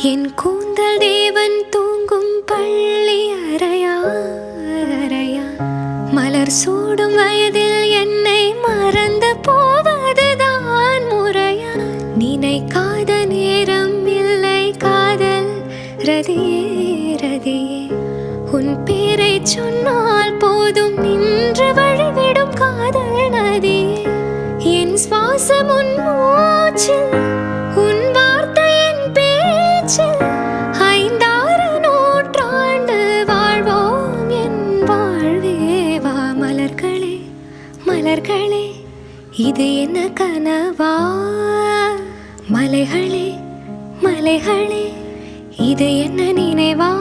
என் கூந்தல் தேவன் தூங்கும் பள்ளி அறையா அறையா, மலர் சூடும் வயதில் என்னை மறந்து போவதுதான் முறையா? நினைக்காத நேரம் இல்லை காதல் ரதியே ரதியே, உன் பேரை சொன்னால் போதும் நின்று வழிவிடும் காதல் நதியே. என் சுவாசம் உன் மூச்சில், உன் வார்த்தையின் பேச்சில், 5-6 நூற்றாண்டு வாழ்வோம் என் வாழ்வேவா. மலர்களே மலர்களே, இது என்ன கனவா? மலைகளே மலைகளே, இது என்ன நினைவா?